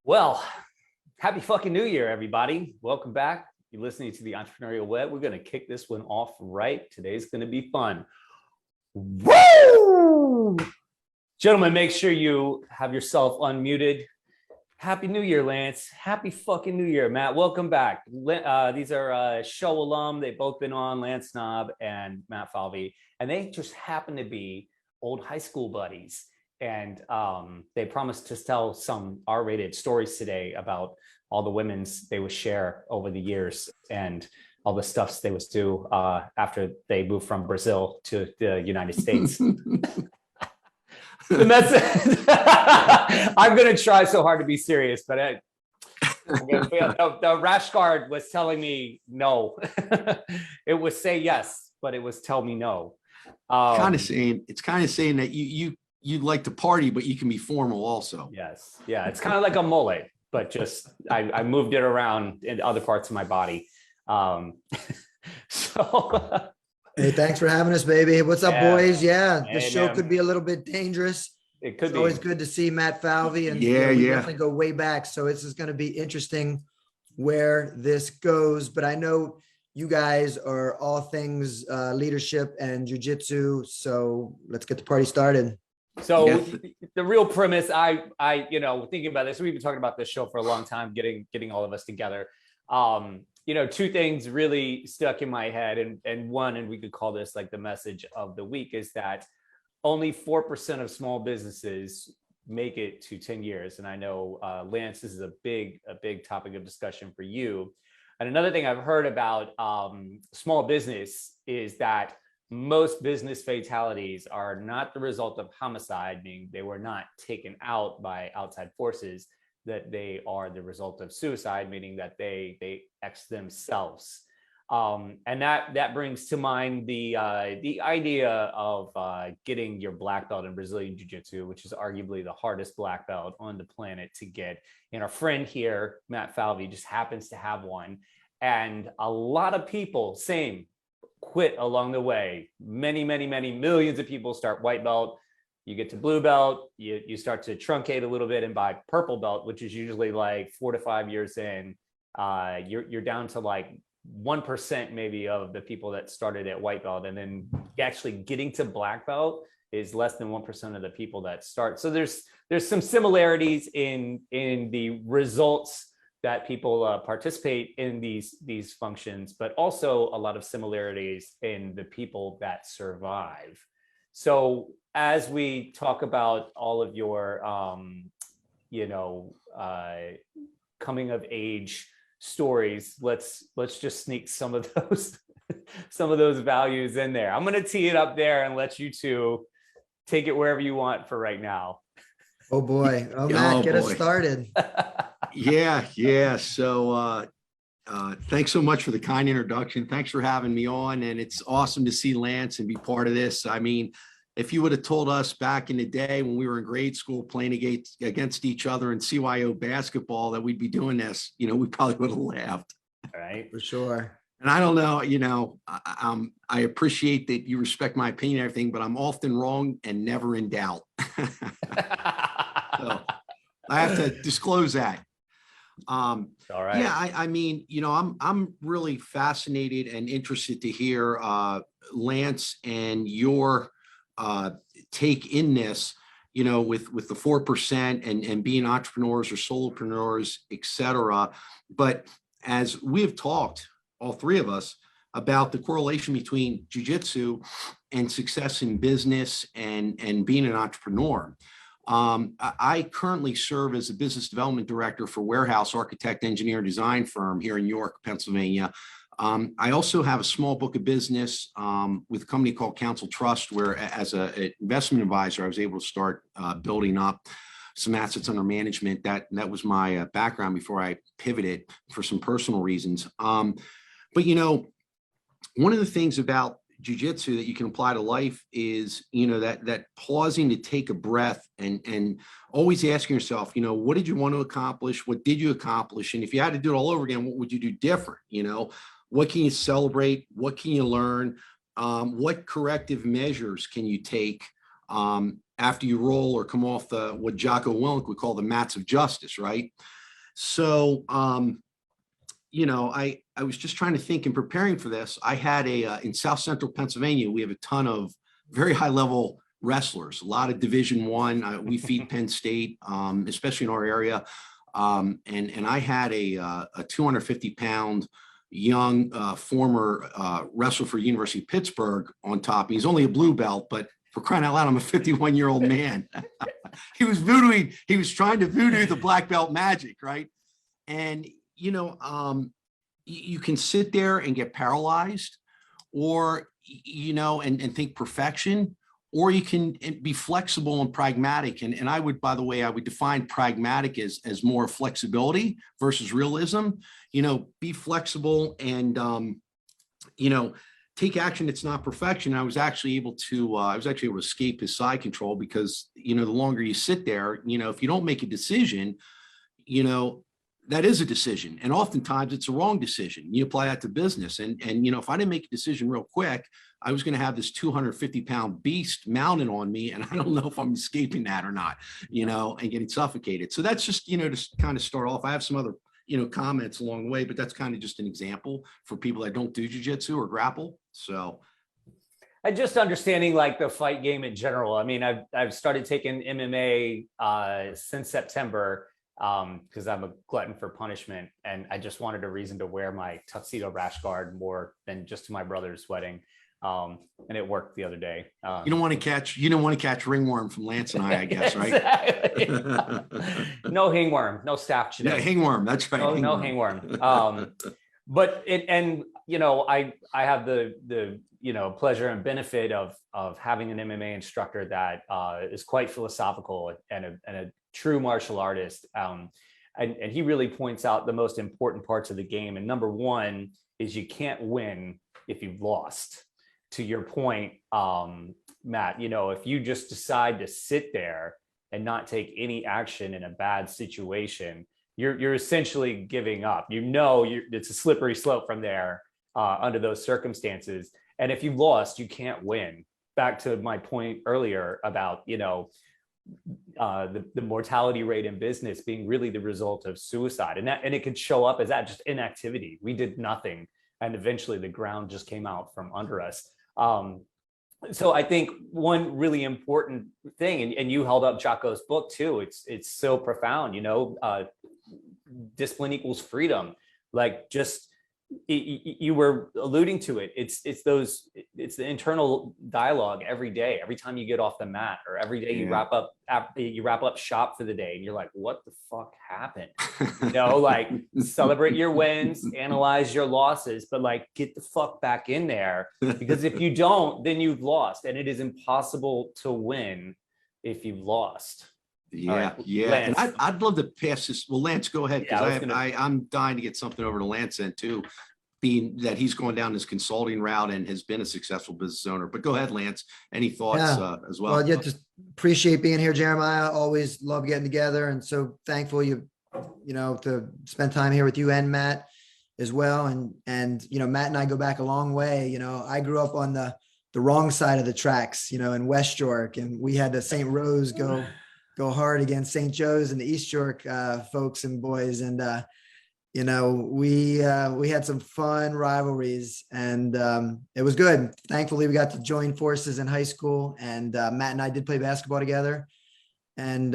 Well, happy fucking New Year, everybody. Welcome back. You're listening to the Entrepreneurial Web. We're going to kick this one off right. Today's going to be fun. Woo! Gentlemen, make sure you have yourself unmuted. Happy New Year, Lance. Happy fucking New Year, Matt. Welcome back. These are show alum. They've both been on, Lance Knaub and Matt Falvey, and they just happen to be old high school buddies. And they promised to tell some R-rated stories today about all the women's they would share over the years and all the stuffs they would do after they moved from Brazil to the United States. And that's it. I'm going to try so hard to be serious, but the rash guard was telling me no. It was say yes, but it was tell me no. It's kind of saying that you'd like to party, but you can be formal also. Yes. Yeah. It's kind of like a mullet, but just I moved it around in other parts of my body. So hey, thanks for having us, baby. What's up, boys? Yeah, hey, this show man. Could be a little bit dangerous. It could It's be always good to see Matt Falvey, and we definitely go way back. So this is going to be interesting where this goes. But I know you guys are all things leadership and jiu-jitsu. So let's get the party started. So the real premise, I thinking about this, we've been talking about this show for a long time, getting all of us together. Two things really stuck in my head, and one, and we could call this like the message of the week, is that only 4% of small businesses make it to 10 years. And I know, Lance, this is a big topic of discussion for you. And another thing I've heard about small business is that most business fatalities are not the result of homicide, meaning they were not taken out by outside forces, that they are the result of suicide, meaning that they X themselves. And that brings to mind the idea of getting your black belt in Brazilian Jiu Jitsu, which is arguably the hardest black belt on the planet to get. And our friend here, Matt Falvey, just happens to have one. And a lot of people, quit along the way. Many millions of people start white belt. You get to blue belt, you start to truncate a little bit, and by purple belt, which is usually like 4 to 5 years in, you're down to like 1% maybe of the people that started at white belt, and then actually getting to black belt is less than 1% of the people that start. So there's some similarities in the results that people participate in these functions, but also a lot of similarities in the people that survive. So as we talk about all of your, coming of age stories, let's just sneak some of those values in there. I'm going to tee it up there and let you two take it wherever you want for right now. Oh boy. Oh, Matt, get us started. Yeah. So, thanks so much for the kind introduction. Thanks for having me on. And it's awesome to see Lance and be part of this. I mean, if you would have told us back in the day when we were in grade school playing against each other in CYO basketball that we'd be doing this, we probably would have laughed. All right. For sure. And I don't know, I appreciate that you respect my opinion and everything, but I'm often wrong and never in doubt. So I have to disclose that. All right. Yeah, I mean, I'm really fascinated and interested to hear Lance and your take in this, with the 4% and being entrepreneurs or solopreneurs, et cetera. But as we have talked, all three of us, about the correlation between jiu-jitsu and success in business and being an entrepreneur. I currently serve as a business development director for warehouse architect, engineer, design firm here in York, Pennsylvania. I also have a small book of business with a company called Council Trust, where as an investment advisor, I was able to start building up some assets under management. That was my background before I pivoted for some personal reasons. But one of the things about jiu-jitsu that you can apply to life is, that pausing to take a breath and always asking yourself, what did you want to accomplish? What did you accomplish? And if you had to do it all over again, what would you do different? What can you celebrate? What can you learn? What corrective measures can you take after you roll or come off what Jocko Willink would call the mats of justice, right? So, I was just trying to think in preparing for this. I had in South Central Pennsylvania, we have a ton of very high level wrestlers, a lot of Division I. We feed Penn State, especially in our area. And I had a 250-pound young former wrestler for University of Pittsburgh on top. He's only a blue belt, but for crying out loud, I'm a 51-year-old man. He was voodooing. He was trying to voodoo the black belt magic, right? And you can sit there and get paralyzed, or and think perfection, or you can be flexible and pragmatic. And I would, by the way, I would define pragmatic as more flexibility versus realism. Be flexible and take action. It's not perfection. I was actually able to escape his side control, because the longer you sit there, if you don't make a decision, that is a decision. And oftentimes it's a wrong decision. You apply that to business. And if I didn't make a decision real quick, I was going to have this 250-pound beast mounted on me. And I don't know if I'm escaping that or not, and getting suffocated. So that's just, to kind of start off. I have some other, comments along the way, but that's kind of just an example for people that don't do jiu-jitsu or grapple. So. And just understanding like the fight game in general. I mean, I've started taking MMA since September, because I'm a glutton for punishment, and I just wanted a reason to wear my tuxedo rash guard more than just to my brother's wedding. And it worked the other day. You don't want to catch ringworm from Lance and I guess, right? No hangworm, no staff today. Yeah, hangworm. That's right. No hangworm. But I have the pleasure and benefit of having an MMA instructor that is quite philosophical and a true martial artist. And he really points out the most important parts of the game. And number one is you can't win if you've lost. To your point, Matt, if you just decide to sit there and not take any action in a bad situation, you're essentially giving up. It's a slippery slope from there under those circumstances. And if you've lost, you can't win. Back to my point earlier about, the mortality rate in business being really the result of suicide. And it could show up as that, just inactivity. We did nothing. And eventually the ground just came out from under us. So I think one really important thing, and you held up Jocko's book too, it's so profound, discipline equals freedom. Like, just you were alluding to it. It's the internal dialogue every day, every time you get off the mat, or every day you wrap up shop for the day, and you're like, what the fuck happened? Like, celebrate your wins, analyze your losses, but like, get the fuck back in there, because if you don't, then you've lost, and it is impossible to win if you've lost. Yeah, right, yeah. Lance. And I'd love to pass this. Well, Lance, go ahead, because I'm dying to get something over to Lance then too, being that he's going down this consulting route and has been a successful business owner. But go ahead, Lance. Any thoughts as well? Well, yeah, just appreciate being here, Jeremiah. Always love getting together, and so thankful to spend time here with you and Matt as well. And Matt and I go back a long way. I grew up on the wrong side of the tracks, in West York, and we had the St. Rose go hard against St. Joe's and the East York folks and boys. And, we had some fun rivalries, and it was good. Thankfully, we got to join forces in high school, and Matt and I did play basketball together. And,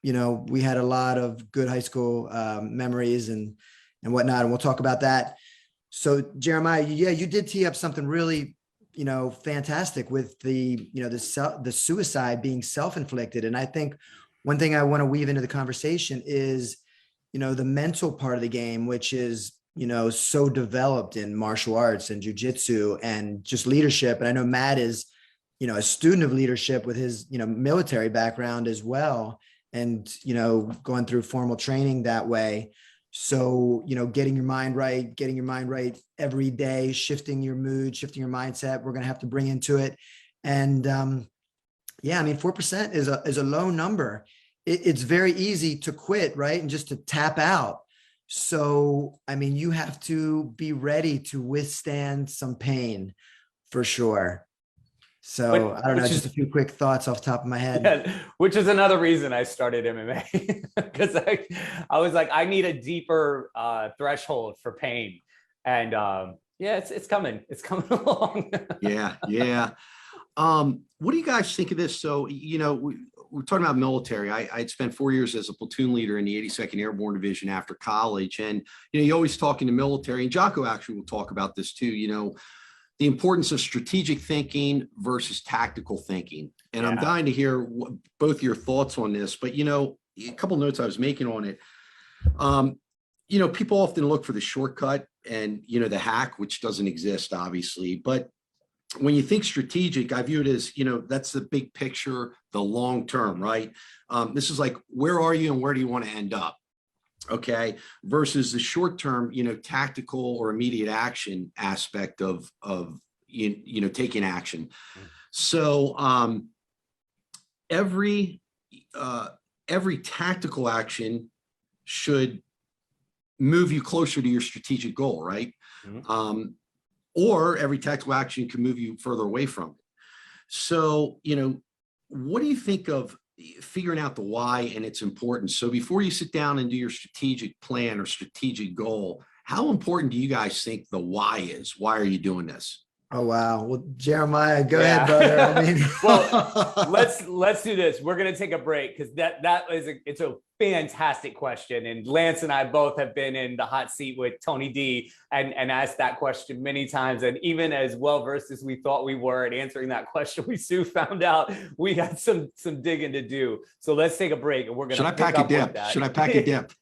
we had a lot of good high school memories and whatnot, and we'll talk about that. So Jeremiah, you did tee up something really fantastic with the suicide being self-inflicted. And I think one thing I want to weave into the conversation is, the mental part of the game, which is, so developed in martial arts and jiu-jitsu and just leadership. And I know Matt is, a student of leadership with his, military background as well. And, going through formal training that way. So, getting your mind right every day, shifting your mood, shifting your mindset, we're going to have to bring into it. And 4% is a low number. It's very easy to quit, right? And just to tap out. So, you have to be ready to withstand some pain for sure. So I don't know, which just is- a few quick thoughts off the top of my head. Yeah, which is another reason I started MMA because I was like, I need a deeper threshold for pain, and yeah, it's coming along. Yeah. What do you guys think of this? So, we're talking about military. I'd spent 4 years as a platoon leader in the 82nd Airborne Division after college. And, you always talk in the military, and Jocko actually will talk about this too, the importance of strategic thinking versus tactical thinking. And I'm dying to hear both your thoughts on this, but, a couple of notes I was making on it. People often look for the shortcut and, the hack, which doesn't exist, obviously. But when you think strategic, I view it as, that's the big picture, the long term, right? This is like, where are you and where do you want to end up? Okay. Versus the short term, tactical or immediate action aspect of taking action. So every tactical action should move you closer to your strategic goal, right? Mm-hmm. Or every tactical action can move you further away from it. So, what do you think of figuring out the why and its importance? So before you sit down and do your strategic plan or strategic goal, how important do you guys think the why is? Why are you doing this? Oh, wow. Well, Jeremiah, go ahead, brother. I mean, well, let's do this. We're going to take a break because it's a fantastic question. And Lance and I both have been in the hot seat with Tony D and asked that question many times. And even as well-versed as we thought we were at answering that question, we soon found out we had some digging to do. So let's take a break and we're going to Should I pack a dip? Should I pack a dip?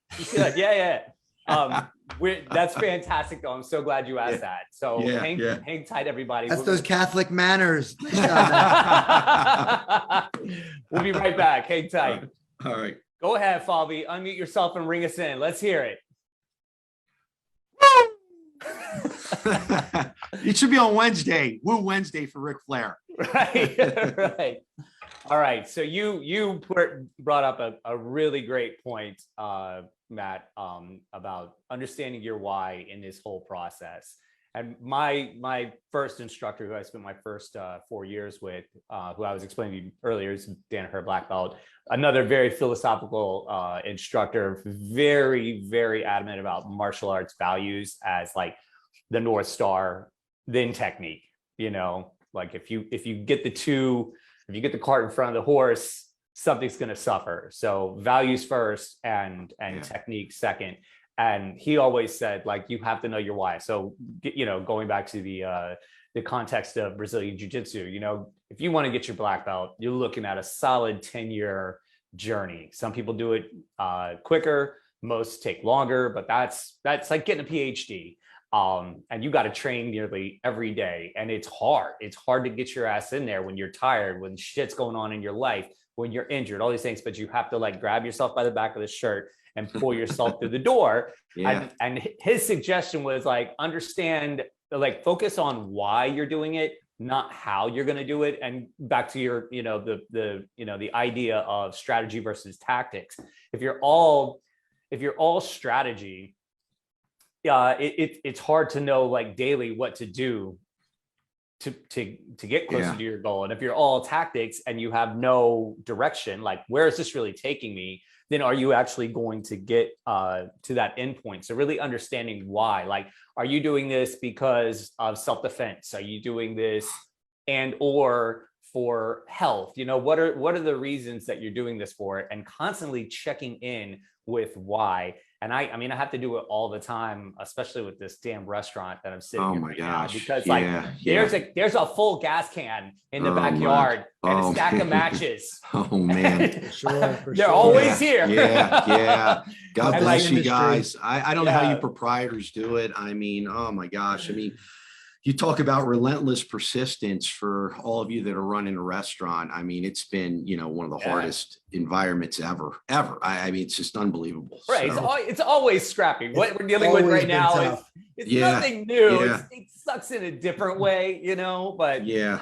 Yeah. That's fantastic though. I'm so glad you asked that. So hang tight, everybody. That's those Catholic manners. We'll be right back. Hang tight. All right. Go ahead, Falvey. Unmute yourself and ring us in. Let's hear it. It should be on Wednesday. Woo Wednesday for Ric Flair. Right. All right. So you brought up a really great point, Matt, about understanding your why in this whole process. And my first instructor, who I spent my first 4 years with, who I was explaining to you earlier, is Danaher Black Belt, another very philosophical instructor, very, very adamant about martial arts values as like the North Star, then technique. Like if you get the cart in front of the horse, something's going to suffer. So values first and technique second. And he always said, like, you have to know your why. So, going back to the context of Brazilian Jiu Jitsu, if you want to get your black belt, you're looking at a solid 10-year journey. Some people do it quicker, most take longer, but that's like getting a PhD. And you got to train nearly every day. And it's hard. It's hard to get your ass in there when you're tired, when shit's going on in your life, when you're injured, all these things, but you have to like grab yourself by the back of the shirt and pull yourself through the door. Yeah. And his suggestion was like, understand, like focus on why you're doing it, not how you're going to do it. And back to your, the idea of strategy versus tactics. If you're all strategy, it's hard to know like daily what to do to get closer to your goal. And if you're all tactics and you have no direction, like where is this really taking me, then are you actually going to get to that endpoint? So really understanding why, like, are you doing this because of self-defense? Are you doing this or for health? What are the reasons that you're doing this for? And constantly checking in with why. And I have to do it all the time, especially with this damn restaurant that I'm sitting in right now, because there's a full gas can in the backyard and a stack of matches. Oh man, they're always here. Yeah. God bless you guys. I don't know how you proprietors do it. Oh my gosh. You talk about relentless persistence for all of you that are running a restaurant. It's been, one of the hardest environments ever. I mean, it's just unbelievable. Right. So, It's always scrappy. What we're dealing with always right been now tough. it's Yeah. nothing new. Yeah. It sucks in a different way, but yeah.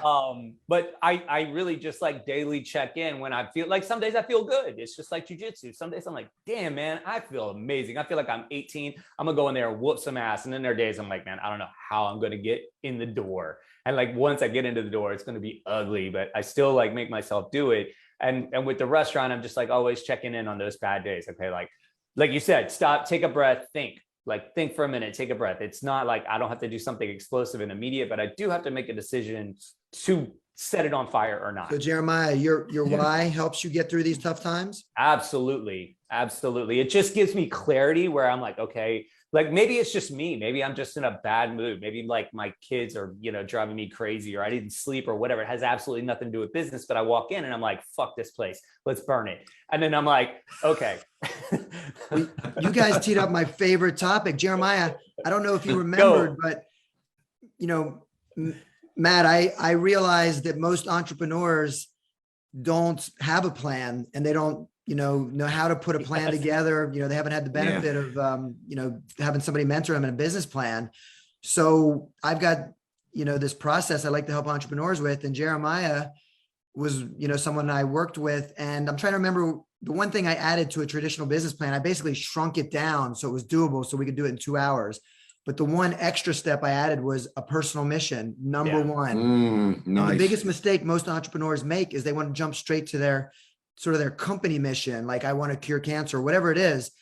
but I really just like daily check in when I feel like some days I feel good. It's just like jujitsu. Some days I'm like, damn, man, I feel amazing. I feel like I'm 18. I'm gonna go in there and whoop some ass. And then there are days I'm like, man, I don't know how I'm gonna get in the door. And like once I get into the door, it's gonna be ugly, but I still like make myself do it. And with the restaurant, I'm just like always checking in on those bad days. Okay, like you said, stop, take a breath, think for a minute, take a breath. It's not like I don't have to do something explosive and immediate, but I do have to make a decision to set it on fire or not. So Jeremiah, your why helps you get through these tough times? Absolutely. It just gives me clarity where I'm like, okay, like maybe it's just me. Maybe I'm just in a bad mood. Maybe like my kids are, driving me crazy, or I didn't sleep or whatever. It has absolutely nothing to do with business, but I walk in and I'm like, fuck this place. Let's burn it. And then I'm like, okay. You guys teed up my favorite topic. Jeremiah, I don't know if you remembered, but Matt, I realized that most entrepreneurs don't have a plan, and they don't, know how to put a plan together. They haven't had the benefit of, having somebody mentor them in a business plan. So I've got, this process I like to help entrepreneurs with, and Jeremiah was, someone I worked with, and I'm trying to remember the one thing I added to a traditional business plan. I basically shrunk it down so it was doable, so we could do it in 2 hours. But the one extra step I added was a personal mission, number one. Nice. And the biggest mistake most entrepreneurs make is they want to jump straight to their company mission. Like, I want to cure cancer or whatever it is,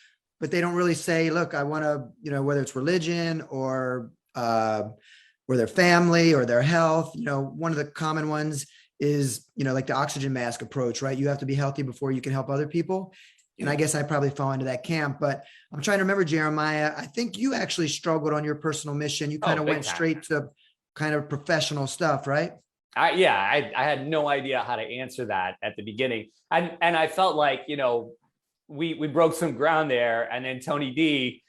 but they don't really say, look, I want to, whether it's religion or their family or their health, one of the common ones is, like the oxygen mask approach, right? You have to be healthy before you can help other people. And I guess I probably fall into that camp, but I'm trying to remember, Jeremiah, I think you actually struggled on your personal mission. You kind of went straight to kind of professional stuff, right? I had no idea how to answer that at the beginning. And I felt like, we broke some ground there, and then Tony D,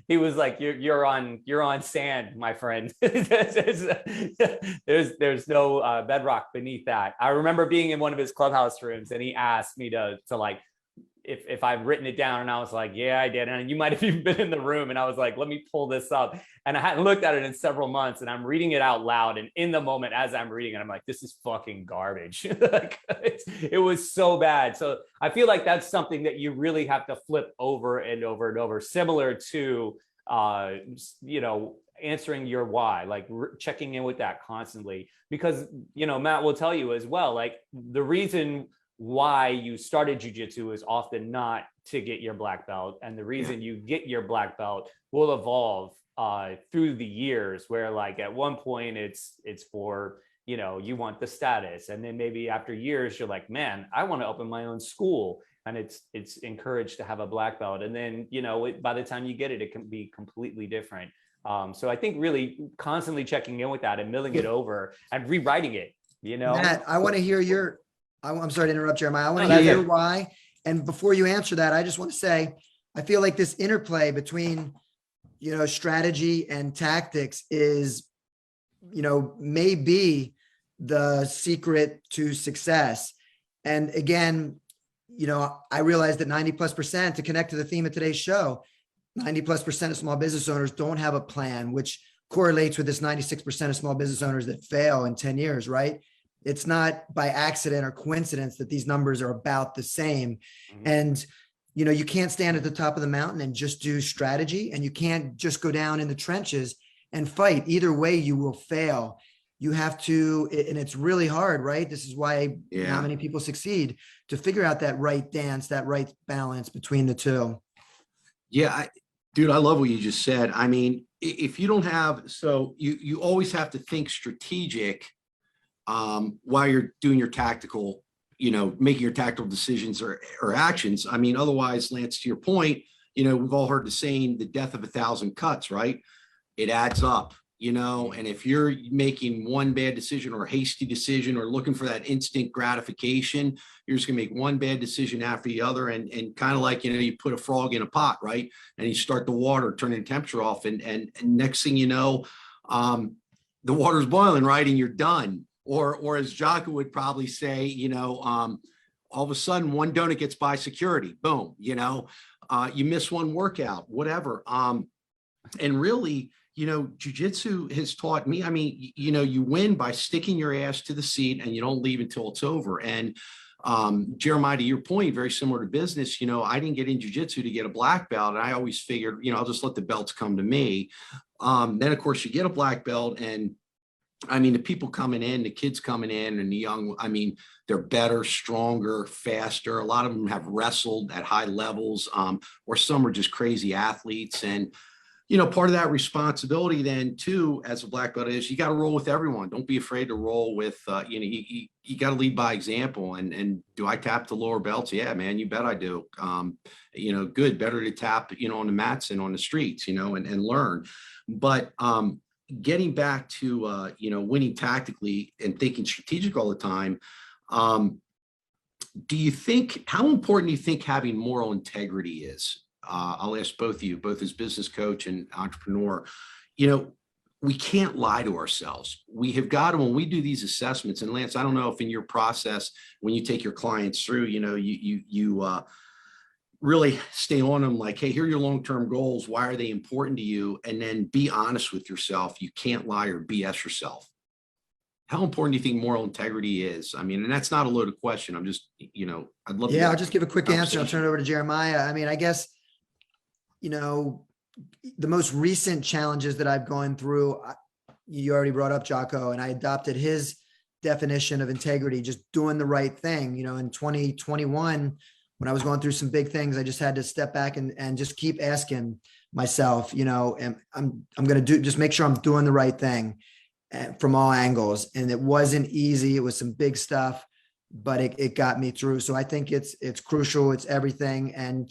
he was like, you're on sand, my friend. there's no bedrock beneath that. I remember being in one of his clubhouse rooms, and he asked me to like, if I've written it down, and I was like, yeah, I did. And you might have even been in the room, and I was like, let me pull this up. And I hadn't looked at it in several months, and I'm reading it out loud. And in the moment, as I'm reading it, I'm like, this is fucking garbage. Like, it was so bad. So I feel like that's something that you really have to flip over and over and over, similar to, answering your why, like checking in with that constantly, because, Matt will tell you as well, like the reason why you started jiu-jitsu is often not to get your black belt, and the reason you get your black belt will evolve through the years, where like at one point it's for, you want the status, and then maybe after years you're like, man, I want to open my own school, and it's encouraged to have a black belt, and then by the time you get it, it can be completely different. So I think really constantly checking in with that and milling it over and rewriting it. Matt, I want to hear I'm sorry to interrupt, Jeremiah. I want to hear your why. And before you answer that, I just want to say, I feel like this interplay between, strategy and tactics is, maybe the secret to success. And again, I realized that 90+%, to connect to the theme of today's show, 90+% of small business owners don't have a plan, which correlates with this 96% of small business owners that fail in 10 years, right? It's not by accident or coincidence that these numbers are about the same. Mm-hmm. And, you can't stand at the top of the mountain and just do strategy, and you can't just go down in the trenches and fight. Either way, you will fail. You have to, and it's really hard, right? This is why not many people succeed, to figure out that right dance, that right balance between the two. Yeah, dude, I love what you just said. I mean, if you don't have, so you always have to think strategic while you're doing your tactical, making your tactical decisions or actions. I mean, otherwise, Lance, to your point, we've all heard the saying, the death of 1,000 cuts, right? It adds up, and if you're making one bad decision or a hasty decision or looking for that instant gratification, you're just gonna make one bad decision after the other. And kind of like, you put a frog in a pot, right? And you start the water, turning the temperature off. And next thing you know, the water's boiling, right? And you're done. Or as Jocko would probably say, all of a sudden one donut gets by security, boom, you miss one workout, whatever. And really, jujitsu has taught me, I mean, you win by sticking your ass to the seat and you don't leave until it's over. And Jeremiah, to your point, very similar to business, I didn't get in jujitsu to get a black belt. And I always figured, I'll just let the belts come to me. Then of course you get a black belt, and I mean, the people coming in, the kids coming in and the young, I mean, they're better, stronger, faster. A lot of them have wrestled at high levels, or some are just crazy athletes. And, part of that responsibility then too, as a black belt, is you got to roll with everyone. Don't be afraid to roll with, you got to lead by example. And do I tap the lower belts? Yeah, man, you bet I do. Good, better to tap, on the mats and on the streets, and learn. But, getting back to, winning tactically and thinking strategic all the time. How important do you think having moral integrity is? I'll ask both of you, both as business coach and entrepreneur. We can't lie to ourselves. We have got to, when we do these assessments, and Lance, I don't know if in your process, when you take your clients through, you really stay on them like, hey, here are your long-term goals. Why are they important to you? And then be honest with yourself. You can't lie or BS yourself. How important do you think moral integrity is? I mean, and that's not a loaded question. I'm just, I'd love to. Yeah, I'll just give a quick answer. I'll turn it over to Jeremiah. I mean, I guess, the most recent challenges that I've gone through, you already brought up Jocko, and I adopted his definition of integrity, just doing the right thing. In 2021, when I was going through some big things, I just had to step back and just keep asking myself, and I'm going to just make sure I'm doing the right thing from all angles. And it wasn't easy. It was some big stuff, but it got me through. So I think it's crucial. It's everything. And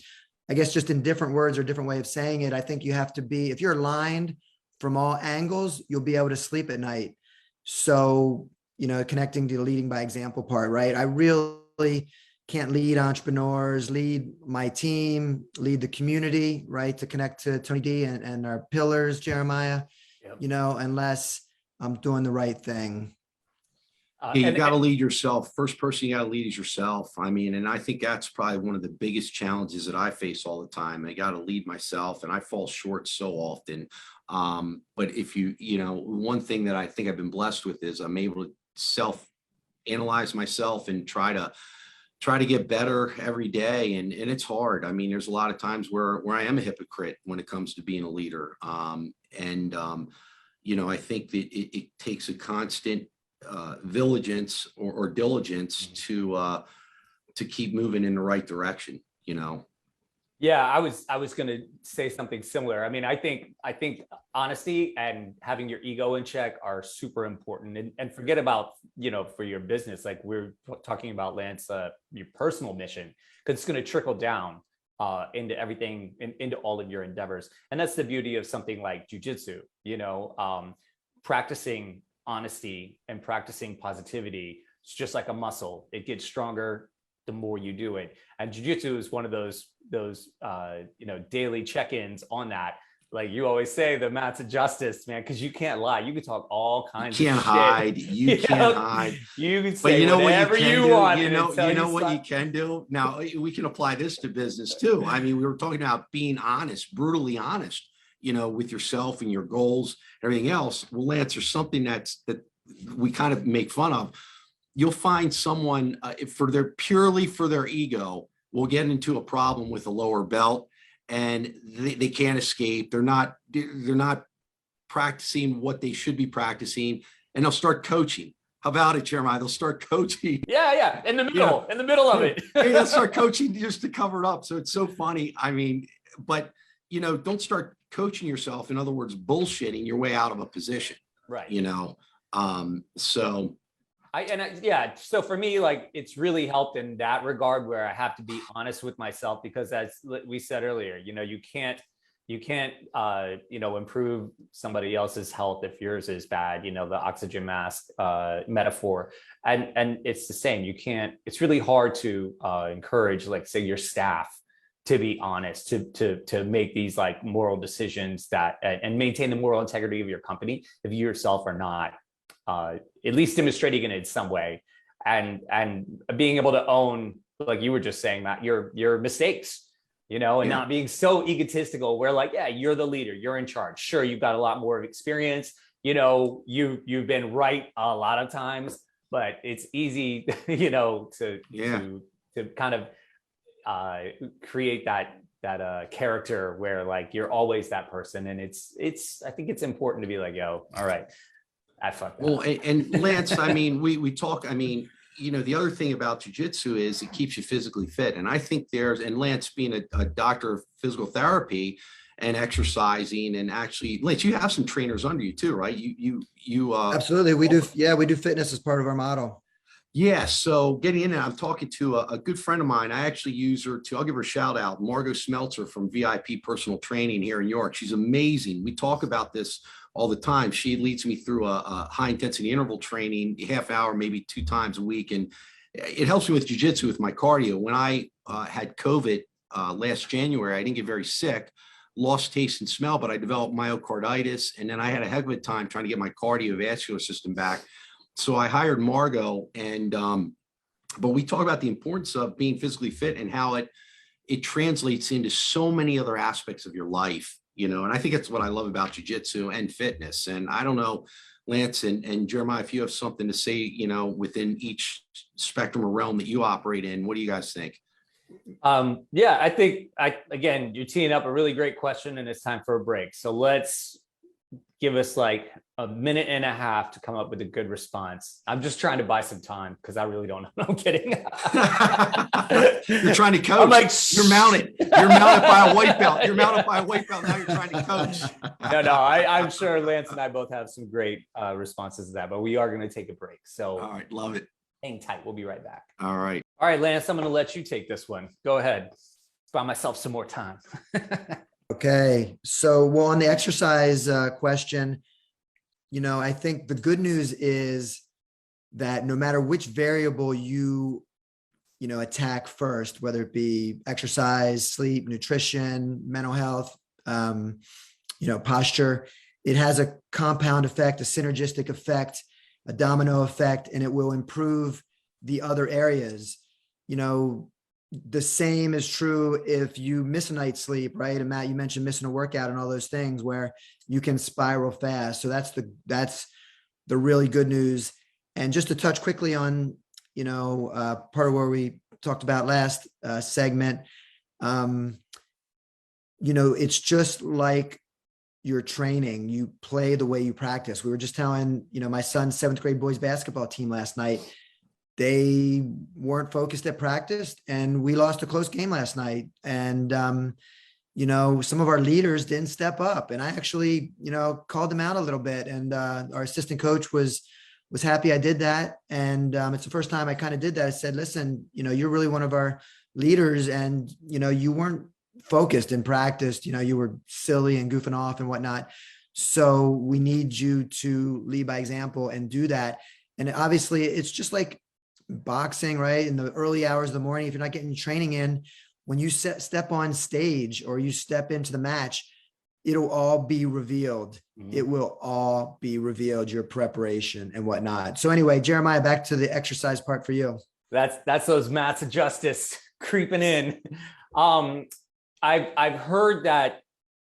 I guess just in different words or different way of saying it, I think you have to be, if you're aligned from all angles, you'll be able to sleep at night. So, connecting to the leading by example part, right? I really can't lead entrepreneurs, lead my team, lead the community, right? To connect to Tony D and our pillars, Jeremiah, Yep. Unless I'm doing the right thing. Yeah, you got to lead yourself. First person you got to lead is yourself. I mean, and I think that's probably one of the biggest challenges that I face all the time. I got to lead myself, and I fall short so often. But if one thing that I think I've been blessed with is I'm able to self-analyze myself and try to get better every day. And it's hard. I mean, there's a lot of times where I am a hypocrite when it comes to being a leader. I think that it takes a constant diligence or diligence to keep moving in the right direction. Yeah, I was going to say something similar. I mean, I think honesty and having your ego in check are super important, and forget about, for your business, like we're talking about, Lance, your personal mission, because it's going to trickle down into everything, into all of your endeavors. And that's the beauty of something like jujitsu, practicing honesty and practicing positivity. It's just like a muscle. It gets stronger the more you do it. And jiu-jitsu is one of those daily check-ins on that. Like you always say, the mat's of justice, man, because you can't lie. You can talk all kinds of shit. You can't hide. You can say whatever you want. You know what you can do? Now, we can apply this to business too. I mean, we were talking about being honest, brutally honest, with yourself and your goals, everything else. Well, Lance, there's something that we kind of make fun of. You'll find someone purely for their ego will get into a problem with a lower belt, and they can't escape. They're not practicing what they should be practicing, and they'll start coaching. How about it, Jeremiah? They'll start coaching. Yeah. In the middle of it. They'll start coaching just to cover it up. So it's so funny. I mean, but don't start coaching yourself. In other words, bullshitting your way out of a position. Right. So. So for me, like, it's really helped in that regard, where I have to be honest with myself, because as we said earlier, you can't improve somebody else's health if yours is bad, the oxygen mask metaphor. And it's the same. It's really hard to encourage, like, say, your staff to be honest, to make these like moral decisions and maintain the moral integrity of your company if you yourself are not at least demonstrating it in some way, and being able to own like you were just saying, Matt, your mistakes, and not being so egotistical where like, yeah, you're the leader, you're in charge. Sure, you've got a lot more experience, you've been right a lot of times, but it's easy, to kind of create that character where like you're always that person. And I think it's important to be like, yo, all right, I fucked that. Well, and Lance, I mean, we talk, I mean, the other thing about jujitsu is it keeps you physically fit. And I think and Lance being a doctor of physical therapy and exercising, and actually, Lance, you have some trainers under you too, right? You Absolutely. We do. Yeah, we do fitness as part of our model. Yeah. So getting in there, I'm talking to a good friend of mine. I actually use her I'll give her a shout out, Margot Smeltzer from VIP Personal Training here in York. She's amazing. We talk about this all the time. She leads me through a high intensity interval training, half hour, maybe 2 times a week. And it helps me with jujitsu, with my cardio. When I had COVID last January, I didn't get very sick, lost taste and smell, but I developed myocarditis. And then I had a heck of a time trying to get my cardiovascular system back. So I hired Margot, and but we talk about the importance of being physically fit and how it translates into so many other aspects of your life, and I think that's what I love about jiu-jitsu and fitness. And I don't know, Lance and Jeremiah, if you have something to say, within each spectrum or realm that you operate in, what do you guys think? Yeah, I think again, you're teeing up a really great question, and it's time for a break. So let's give us like a minute and a half to come up with a good response. I'm just trying to buy some time because I really don't know. I'm kidding. You're trying to coach. I'm like, you're mounted. You're mounted by a white belt. You're mounted by a white belt. Now you're trying to coach. No, I'm sure Lance and I both have some great responses to that, but we are going to take a break. So all right, love it. Hang tight. We'll be right back. All right, Lance, I'm going to let you take this one. Go ahead. Buy myself some more time. Okay. So, well, on the exercise question, I think the good news is that no matter which variable you attack first, whether it be exercise, sleep, nutrition, mental health, posture, it has a compound effect, a synergistic effect, a domino effect, and it will improve the other areas. The same is true if you miss a night's sleep, right? And Matt, you mentioned missing a workout and all those things where you can spiral fast. So that's the really good news. And just to touch quickly on, part of where we talked about last segment, it's just like your training, you play the way you practice. We were just telling, my son's 7th grade boys basketball team last night, they weren't focused at practice, and we lost a close game last night. And, some of our leaders didn't step up, and I actually, called them out a little bit. And our assistant coach was happy I did that. And it's the first time I kind of did that. I said, listen, you're really one of our leaders, and, you weren't focused in practice. You were silly and goofing off and whatnot. So we need you to lead by example and do that. And obviously it's just like boxing, right? In the early hours of the morning, if you're not getting training in, when you step on stage or you step into the match, it'll all be revealed. Mm-hmm. It will all be revealed, your preparation and whatnot. So anyway, Jeremiah, back to the exercise part for you. That's those mats of justice creeping in. I've heard that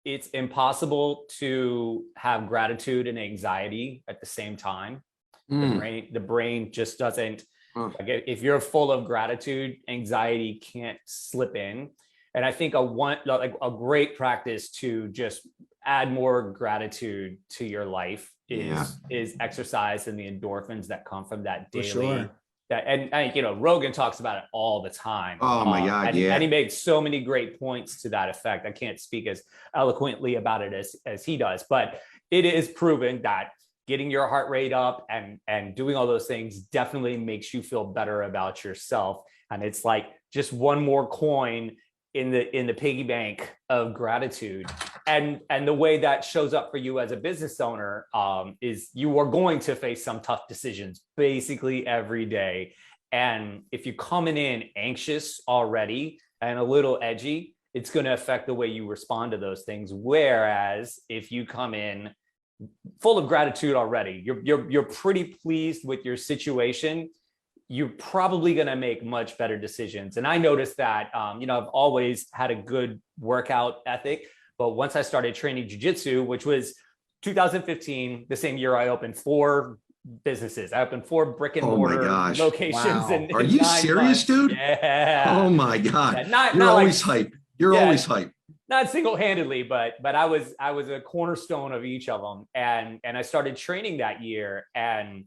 it's impossible to have gratitude and anxiety at the same time. The brain just doesn't. Like if you're full of gratitude, anxiety can't slip in. And I think a great practice to just add more gratitude to your life is exercise and the endorphins that come from that daily. For sure. And Rogan talks about it all the time. Oh my God. And he makes so many great points to that effect. I can't speak as eloquently about it as he does, but it is proven that getting your heart rate up and doing all those things definitely makes you feel better about yourself. And it's like just one more coin in the piggy bank of gratitude. And the way that shows up for you as a business owner is you are going to face some tough decisions basically every day. And if you're coming in anxious already and a little edgy, it's going to affect the way you respond to those things. Whereas if you come in full of gratitude already, you're pretty pleased with your situation, you're probably going to make much better decisions. And I noticed that, I've always had a good workout ethic, but once I started training jiu-jitsu, which was 2015, the same year I opened 4 businesses. I opened 4 brick and mortar locations. Wow. Are you serious, months. dude? Yeah. Oh my God. Yeah, You're always hype. You're always hype. Not single-handedly, but I was a cornerstone of each of them. And I started training that year, and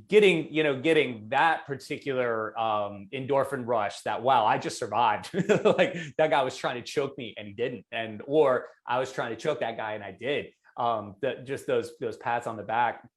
getting that particular endorphin rush that, wow, I just survived. Like that guy was trying to choke me and he didn't. Or I was trying to choke that guy and I did. Just those pats on the back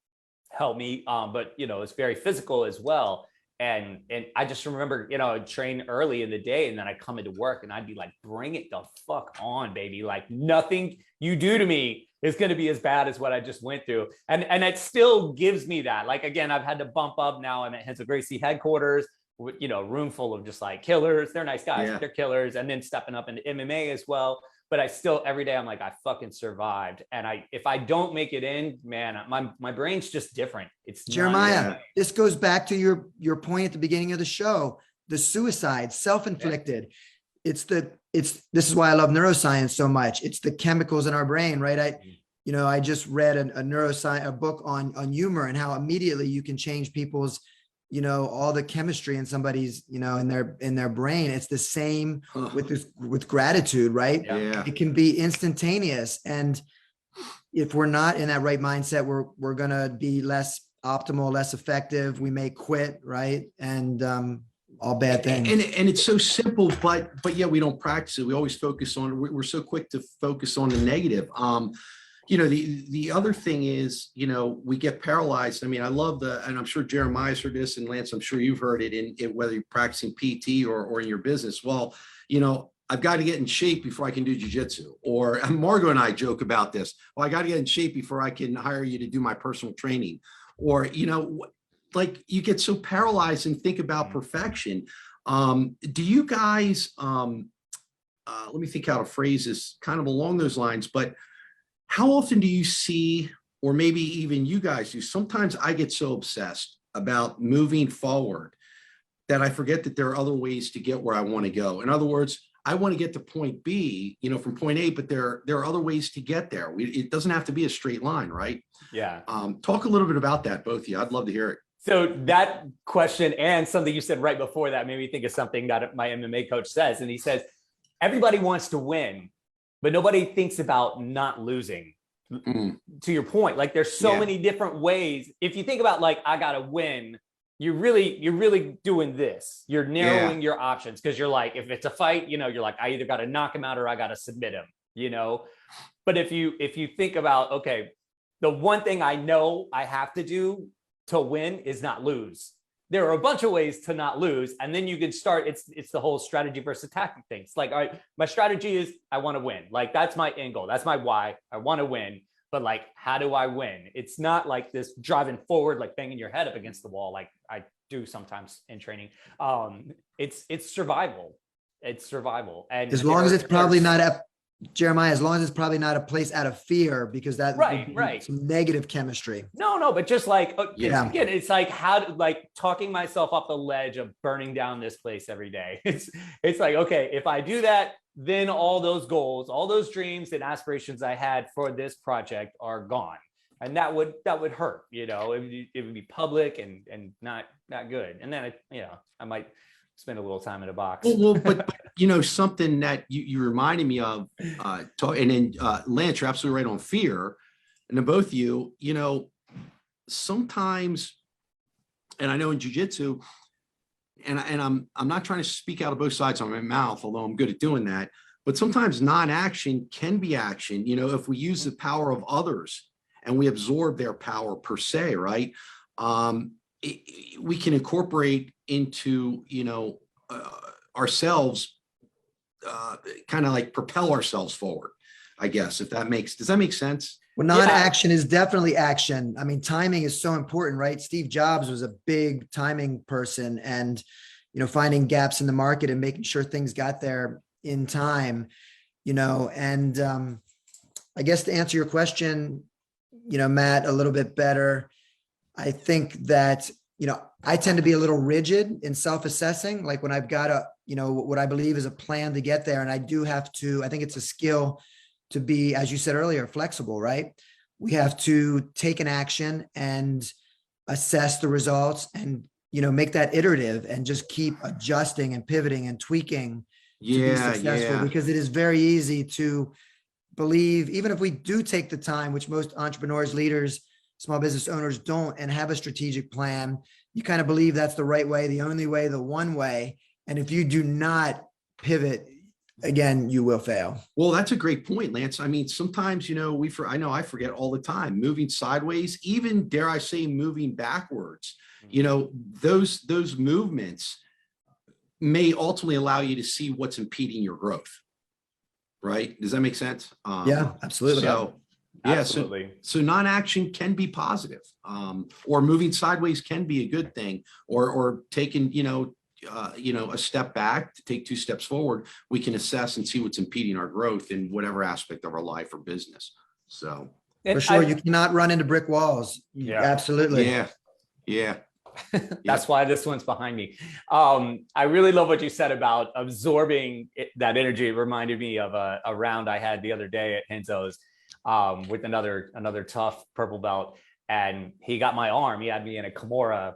helped me. But it's very physical as well. And I just remember, I'd train early in the day and then I'd come into work and I'd be like, bring it the fuck on, baby. Like nothing you do to me is going to be as bad as what I just went through. And it still gives me that. Like, again, I've had to bump up now. I'm at Hensel Gracie headquarters, with, room full of just like killers. They're nice guys, but they're killers. And then stepping up into MMA as well. But I still, every day I'm like, I fucking survived. And if I don't make it in, man, my brain's just different. It's Jeremiah, this goes back to your point at the beginning of the show, the suicide, self-inflicted. Yeah. This is why I love neuroscience so much. It's the chemicals in our brain, right? I just read a neuroscience, a book on humor and how immediately you can change people's, all the chemistry in somebody's, in their brain. It's the same with gratitude, right? Yeah. It can be instantaneous. And if we're not in that right mindset, we're going to be less optimal, less effective. We may quit, right? And, all bad things. And it's so simple, but yeah, we don't practice it. We always focus on, we're so quick to focus on the negative. The other thing is, we get paralyzed. I mean, I love and I'm sure Jeremiah's heard this, and Lance, I'm sure you've heard it in whether you're practicing PT or in your business. Well, I've got to get in shape before I can do jiu-jitsu. Or Margo and I joke about this. Well, I got to get in shape before I can hire you to do my personal training. Or, like you get so paralyzed and think about perfection. Do you guys, let me think how to phrase this kind of along those lines, but how often do you see, or maybe even you guys do, sometimes I get so obsessed about moving forward that I forget that there are other ways to get where I want to go. In other words, I want to get to point B, from point A, but there are other ways to get there. It doesn't have to be a straight line, right? Yeah. Talk a little bit about that, both of you. I'd love to hear it. So that question and something you said right before that made me think of something that my MMA coach says. And he says, everybody wants to win, but nobody thinks about not losing. To your point, like there's so many different ways. If you think about like, I got to win, you're really doing this. You're narrowing your options. Cause you're like, if it's a fight, you're like, I either got to knock him out or I got to submit him, but if you think about, okay, the one thing I know I have to do to win is not lose. There are a bunch of ways to not lose. And then you can start, it's the whole strategy versus tactic thing. It's like, all right, my strategy is I want to win. Like that's my end goal. That's my why. I want to win. But like, how do I win? It's not like this driving forward, like banging your head up against the wall. Like I do sometimes in training. It's survival. It's survival. And as long as it's probably not Jeremiah, as long as it's probably not a place out of fear, because that right. Some negative chemistry. No, but just like, Yeah. Again, it's like talking myself off the ledge of burning down this place every day. It's like, okay, if I do that, then all those goals, all those dreams and aspirations I had for this project are gone. And that would hurt, it would be public and not good. And then, I might spend a little time in a box. Well, but something that you reminded me of, and then Lance, you're absolutely right on fear. And then both of you, sometimes, and I know in jiu-jitsu, and I'm not trying to speak out of both sides of my mouth, although I'm good at doing that, but sometimes non-action can be action, if we use the power of others and we absorb their power per se, right? We can incorporate into, ourselves, kind of like propel ourselves forward, I guess, does that make sense? Well, non-action is definitely action. I mean, timing is so important, right? Steve Jobs was a big timing person, and, finding gaps in the market and making sure things got there in time, and I guess to answer your question, Matt, a little bit better, I think that, I tend to be a little rigid in self-assessing, like when I've got a, what I believe is a plan to get there. And I do have to, I think it's a skill to be, as you said earlier, flexible, right? We have to take an action and assess the results and, make that iterative and just keep adjusting and pivoting and tweaking to be successful, because it is very easy to believe, even if we do take the time, which most entrepreneurs, leaders, small business owners don't, and have a strategic plan, you kind of believe that's the right way, the only way, the one way. And if you do not pivot, again, you will fail. Well, that's a great point, Lance. I mean, sometimes, I know I forget all the time, moving sideways, even dare I say, moving backwards, those movements may ultimately allow you to see what's impeding your growth. Right? Does that make sense? Yeah, absolutely. So, absolutely. So non-action can be positive, or moving sideways can be a good thing, or taking, a step back to take 2 steps forward. We can assess and see what's impeding our growth in whatever aspect of our life or business. So for sure, you cannot run into brick walls. Yeah, absolutely. Yeah. That's why this one's behind me. I really love what you said about absorbing that energy. It reminded me of a round I had the other day at Henzo's with another tough purple belt, and he got my arm. He had me in a Kimura,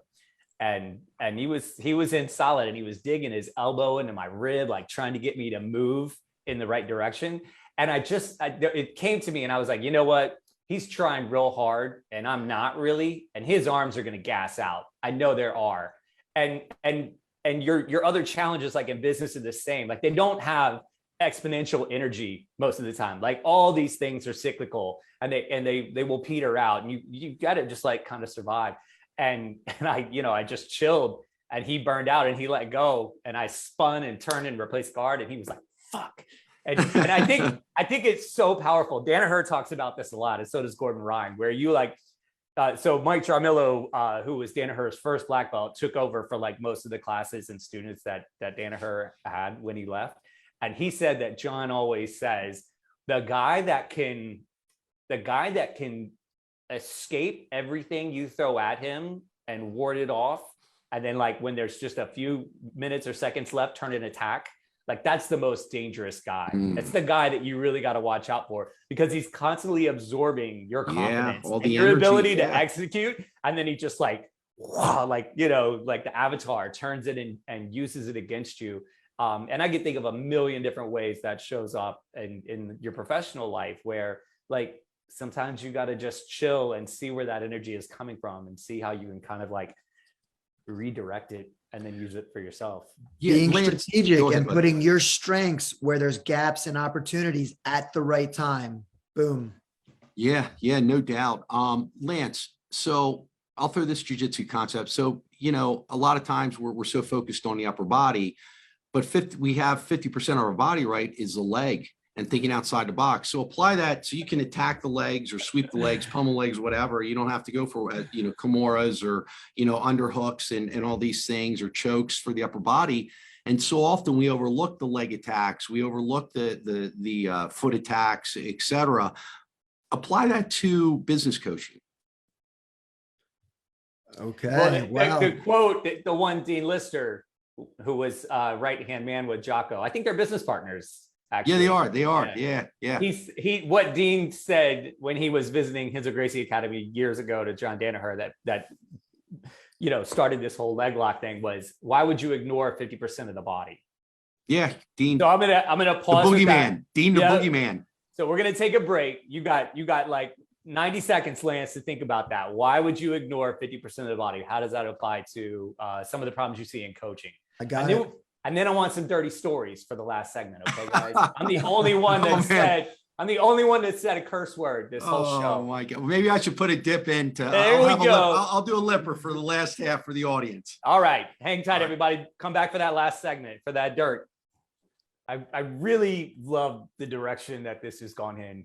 and he was in solid, and he was digging his elbow into my rib, like trying to get me to move in the right direction. And it came to me, and I was like, you know what? He's trying real hard and I'm not really, and his arms are going to gas out. I know there are. And your other challenges, like in business, are the same. Like they don't have exponential energy most of the time. Like all these things are cyclical, and they will peter out, and you got to just like kind of survive. And I just chilled, and he burned out and he let go, and I spun and turned and replaced guard, and he was like, fuck. And I think it's so powerful. Danaher talks about this a lot, and so does Gordon Ryan, where you so Mike Jarmillo, who was Danaher's first black belt, took over for like most of the classes and students that Danaher had when he left. And he said that John always says, the guy that can escape everything you throw at him and ward it off, and then like when there's just a few minutes or seconds left, turn an attack. Like that's the most dangerous guy. It's the guy that you really got to watch out for, because he's constantly absorbing your confidence and your ability to execute. And then he just like the Avatar turns it and uses it against you. And I can think of a million different ways that shows up in your professional life, where like sometimes you got to just chill and see where that energy is coming from, and see how you can kind of like redirect it and then use it for yourself. Being strategic and putting your strengths where there's gaps and opportunities at the right time. Boom. Yeah, no doubt. Lance, so I'll throw this jiu-jitsu concept. So, a lot of times we're so focused on the upper body, but we have 50% of our body, right, is the leg, and thinking outside the box. So apply that so you can attack the legs or sweep the legs, pummel legs, whatever. You don't have to go for, Kimuras or, underhooks and all these things, or chokes for the upper body. And so often we overlook the leg attacks. We overlook the foot attacks, etc. Apply that to business coaching. Okay. Well, the quote, the one Dean Lister, who was right-hand man with Jocko, I think they're business partners. Actually. Yeah, they are. Yeah. What Dean said when he was visiting Renzo Gracie Academy years ago to John Danaher that started this whole leg lock thing was, why would you ignore 50% of the body? Yeah, Dean. So I'm gonna pause. The boogeyman, Dean, the boogeyman. So we're gonna take a break. You got like 90 seconds, Lance, to think about that. Why would you ignore 50% of the body? How does that apply to some of the problems you see in coaching? I got it. And then I want some dirty stories for the last segment. Okay, guys. I'm the only one that said a curse word this whole show. Oh my God. Maybe I should put a dip into. There we go. I'll do a lipper for the last half for the audience. All right. Hang tight, everybody. Come back for that last segment, for that dirt. I really love the direction that this has gone in.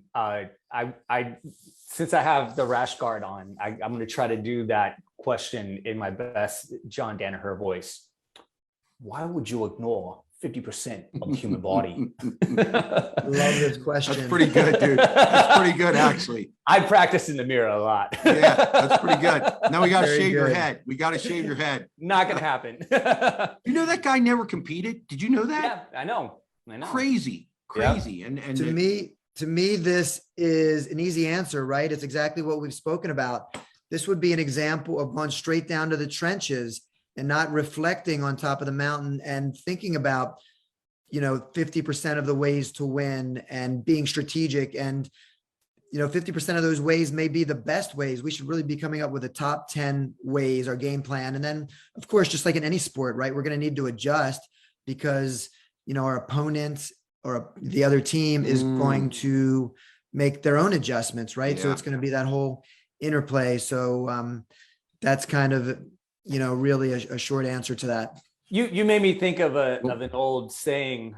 Since I have the rash guard on, I'm going to try to do that question in my best John Danaher voice. Why would you ignore 50% of the human body? Love this question. That's pretty good, dude. That's pretty good, actually. I practice in the mirror a lot. Yeah, that's pretty good. Now we got to Very shave your good. head. We got to shave your head. Not gonna happen. You know that guy never competed? Did you know that? Yeah, I know. Crazy. And To me, this is an easy answer, right? It's exactly what we've spoken about. This would be an example of going straight down to the trenches and not reflecting on top of the mountain and thinking about, 50% of the ways to win and being strategic. And, 50% of those ways may be the best ways. We should really be coming up with a top 10 ways, our game plan. And then, of course, just like in any sport, right, we're going to need to adjust because, our opponents or the other team is going to make their own adjustments, right? So it's going to be that whole interplay. So that's kind of, really a short answer to that. You made me think of an old saying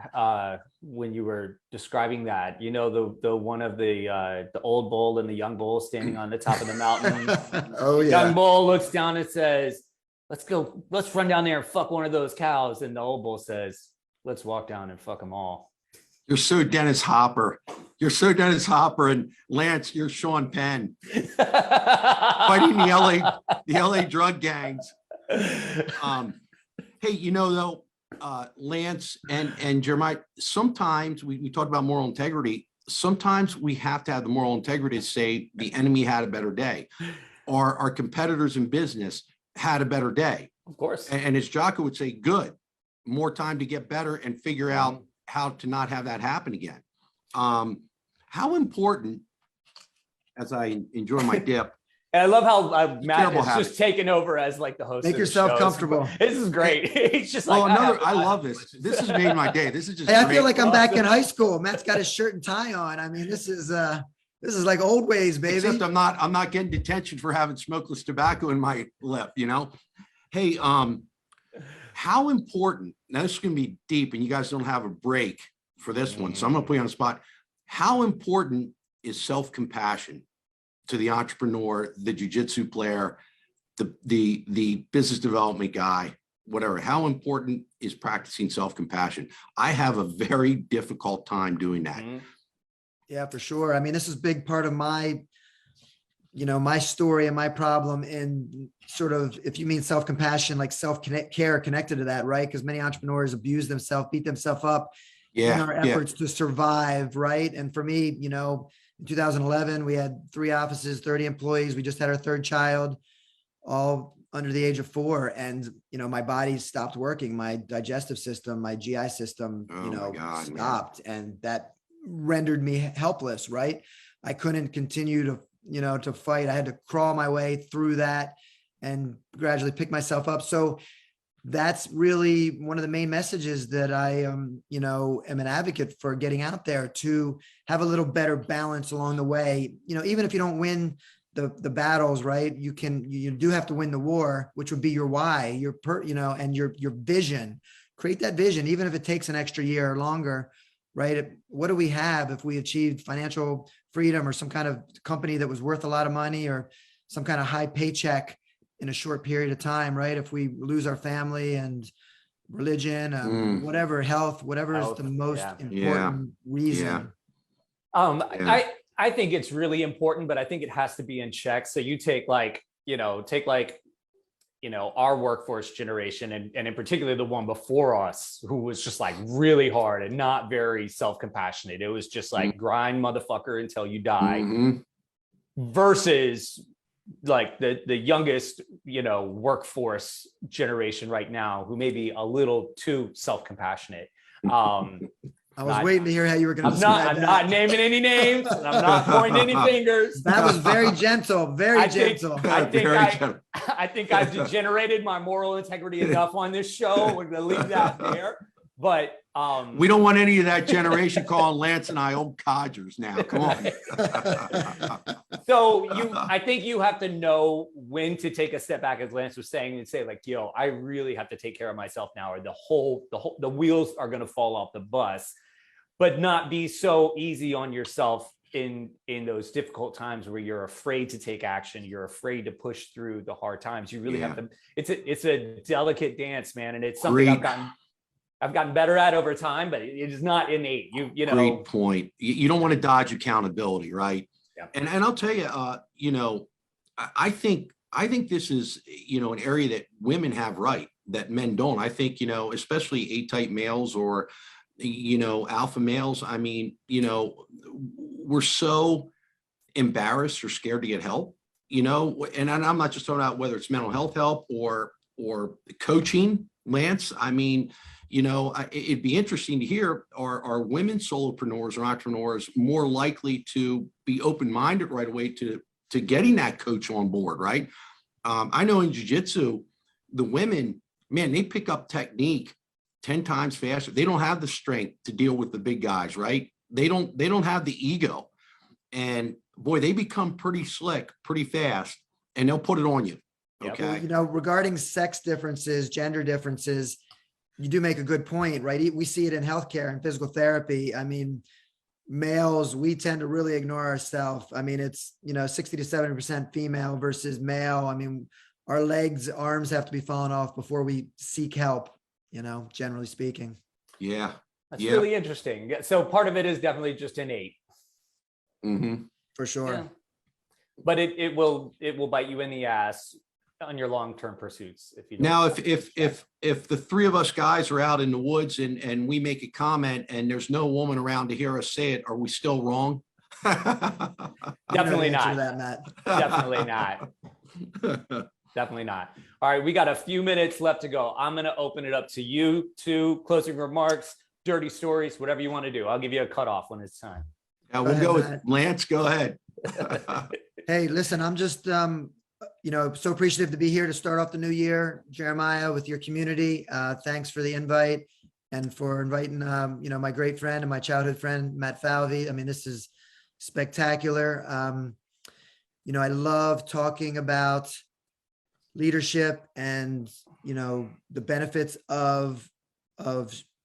when you were describing that. The one of the old bull and the young bull standing on the top of the mountain. Oh yeah. Young bull looks down and says, let's run down there and fuck one of those cows. And the old bull says, let's walk down and fuck them all. You're so Dennis Hopper. And Lance, you're Sean Penn. Fighting the LA drug gangs. Hey, though, Lance and Jeremiah, sometimes we talked about moral integrity. Sometimes we have to have the moral integrity to say the enemy had a better day, or our competitors in business had a better day. Of course. And as Jocko would say, good, more time to get better and figure out how to not have that happen again. How important, as I enjoy my dip. And I love how Matt is just taking over as like the host. Make yourself comfortable. This is great. It's just like, I love this. This has made my day. This is just. Hey, I feel like I'm back in high school. Matt's got his shirt and tie on. I mean, this is like old ways, baby. Except I'm not getting detention for having smokeless tobacco in my lip. Hey, how important? Now this is going to be deep, and you guys don't have a break for this one, so I'm going to put you on the spot. How important is self-compassion to the entrepreneur, the jiu-jitsu player, the business development guy, whatever? How important is practicing self-compassion? I have a very difficult time doing that. Yeah, for sure. I mean, this is a big part of my, my story and my problem. And sort of, if you mean self-compassion, like self-care connected to that, right? Because many entrepreneurs abuse themselves, beat themselves up in our efforts to survive, right? And for me, in 2011, we had 3 offices, 30 employees. We just had our 3rd child, all under the age of 4. And, my body stopped working. My digestive system, my GI system, stopped. Man. And that rendered me helpless, right? I couldn't continue to fight. I had to crawl my way through that and gradually pick myself up. So that's really one of the main messages that I, am an advocate for, getting out there to have a little better balance along the way. Even if you don't win the battles, right? You do have to win the war, which would be your why, and your vision. Create that vision, even if it takes an extra year or longer, right? What do we have if we achieved financial freedom or some kind of company that was worth a lot of money or some kind of high paycheck in a short period of time, right? If we lose our family and religion, whatever, health, whatever is the most important reason. I think it's really important, but I think it has to be in check. So you take our workforce generation and in particular the one before us, who was just like really hard and not very self-compassionate. It was just like grind, motherfucker, until you die, versus like the youngest, workforce generation right now, who may be a little too self-compassionate. I was waiting to hear how you were going to. I'm not naming any names. And I'm not pointing any fingers. That was very gentle. Very gentle. I think I've degenerated my moral integrity enough on this show. We're going to leave that there. But we don't want any of that generation calling Lance and I old codgers now. Come on. So I think you have to know when to take a step back, as Lance was saying, and say like, I really have to take care of myself now, or the wheels are going to fall off the bus. But not be so easy on yourself in those difficult times where you're afraid to take action, you're afraid to push through the hard times. You really have to. It's a delicate dance, man, and it's something I've gotten I've gotten better at over time, but it is not innate. You know. Great point. You don't want to dodge accountability, right? Yeah. And I'll tell you, you know, I think this is, you know, an area that women have right that men don't. I think, you know, especially A-type males or, you know, alpha males. I mean, you know, we're so embarrassed or scared to get help, you know, and I'm not just talking about whether it's mental health help or coaching, Lance. I mean, you know, it'd be interesting to hear, are women solopreneurs or entrepreneurs more likely to be open-minded right away to getting that coach on board, right? I know in jiu-jitsu, the women, man, they pick up technique 10 times faster. They don't have the strength to deal with the big guys, right? They don't have the ego. And boy, they become pretty slick, pretty fast, and they'll put it on you. Okay. Well, you know, regarding sex differences, gender differences, you do make a good point, right? We see it in healthcare and physical therapy. I mean, males, we tend to really ignore ourselves. I mean, it's, you know, 60 to 70% female versus male. I mean, our legs, arms have to be falling off before we seek help, you know, generally speaking. Yeah. That's really interesting. So part of it is definitely just innate. Mm-hmm. For sure. Yeah. But it will bite you in the ass on your long-term pursuits. If you don't. Now, if the three of us guys are out in the woods and we make a comment and there's no woman around to hear us say it, are we still wrong? Definitely not. That, Matt. Definitely not. Definitely not. All right, we got a few minutes left to go. I'm going to open it up to you to closing remarks, dirty stories, whatever you want to do. I'll give you a cutoff when it's time. Yeah, we'll go with Lance. Go ahead. Hey, listen, I'm just, you know, so appreciative to be here to start off the new year, Jeremiah, with your community. Thanks for the invite and for inviting, you know, my great friend and my childhood friend, Matt Falvey. I mean, this is spectacular. You know, I love talking about leadership and, you know, the benefits of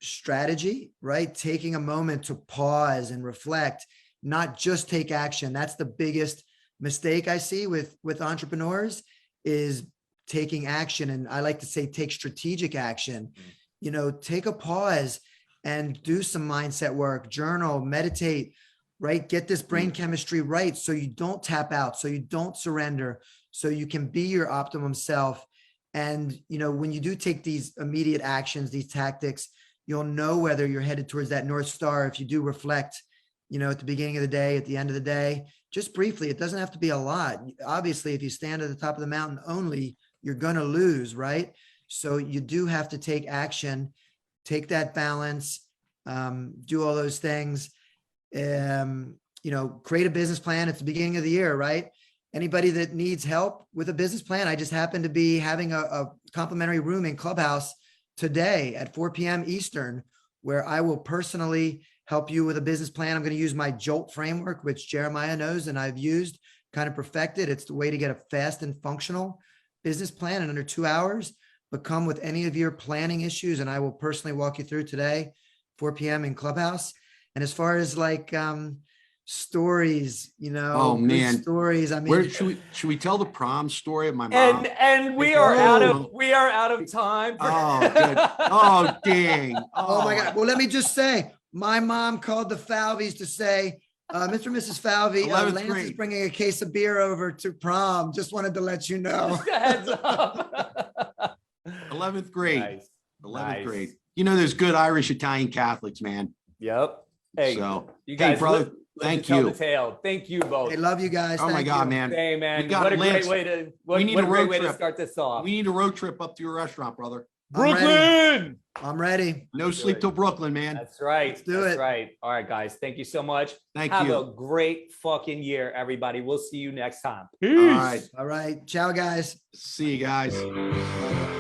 strategy, right? Taking a moment to pause and reflect, not just take action. That's the biggest mistake I see with entrepreneurs, is taking action. And I like to say, take strategic action. You know, take a pause and do some mindset work, journal, meditate, right? Get this brain chemistry right, so you don't tap out, so you don't surrender, so you can be your optimum self. And, you know, when you do take these immediate actions, these tactics, you'll know whether you're headed towards that North Star. If you do reflect, you know, at the beginning of the day, at the end of the day, just briefly, it doesn't have to be a lot. Obviously, if you stand at the top of the mountain only, you're going to lose, right? So you do have to take action, take that balance, do all those things, you know, create a business plan at the beginning of the year, right? Anybody that needs help with a business plan, I just happen to be having a complimentary room in Clubhouse today at 4 p.m. Eastern, where I will personally help you with a business plan. I'm going to use my JOLT framework, which Jeremiah knows and I've used, kind of perfected. It's the way to get a fast and functional business plan in under 2 hours, but come with any of your planning issues. And I will personally walk you through today, 4 p.m. in Clubhouse. And as far as like stories, you know, oh man, stories. I mean, where should we tell the prom story of my mom? And we are out of time. Oh, good. Oh, dang. Oh my God. Well, let me just say, my mom called the Falveys to say, Mr. and Mrs. Falvey, Lance is bringing a case of beer over to prom. Just wanted to let you know. Just a heads up. 11th grade. Nice. 11th grade. You know, there's good Irish Italian Catholics, man. Yep. Hey, so you guys, hey, brother, thank you. Thank you both. I love you guys. Oh my God, man. Hey, man. What a great way to to start this off. We need a road trip up to your restaurant, brother. Brooklyn. I'm ready. No sleep till Brooklyn, man. That's right. Let's do it. That's right. All right, guys. Thank you so much. Have a great fucking year, everybody. We'll see you next time. Peace. All right. Ciao, guys. See you guys.